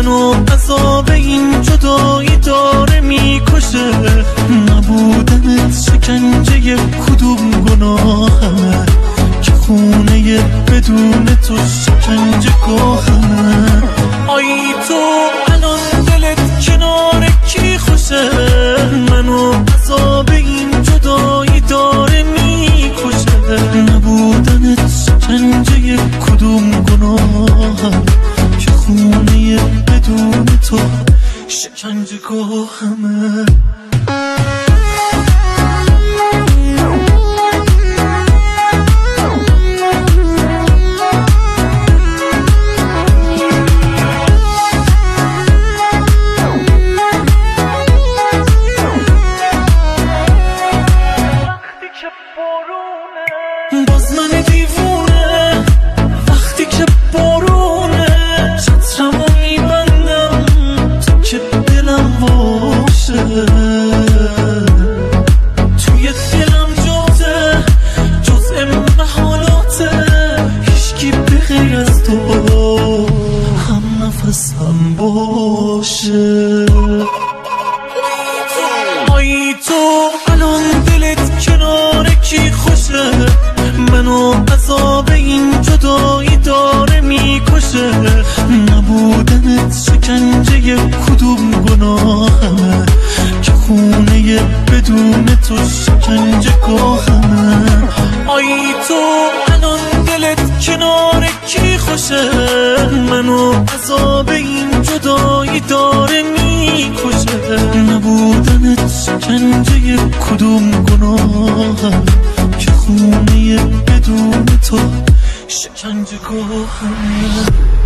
منو عذاب این جدایی داره میکشه. نبودنت شکنجه کدوم گناهمه که خونه بدون تو شکنجه گاهمه. آی تو الان دلت کنار کی خوشه؟ منو عذاب این جدایی داره میکشه. نبودنت شکنجه کدوم گناهم که خونه بدون تو شکنجه گاهمه. باز من دیوونه وقتی که بارونه چترمو میبندم تا که دلم باشه. توی دلم جاته جزء محالاته، هیچکی به غیر از تو هم نفسم باشه. آی تو الان دلت کنار کی خوشه؟ منو عذاب این جدایی داره میکشه. نبودنت شکنجه کدوم گناهمه که خونه بدون تو شکنجه گاهمه. آی تو الان دلت کنار کی خوشه؟ منو عذاب این جدایی داره میکشه. نبودنت شکنجه کدوم گناهم که خونه بدون تو شکنجه گاهمه.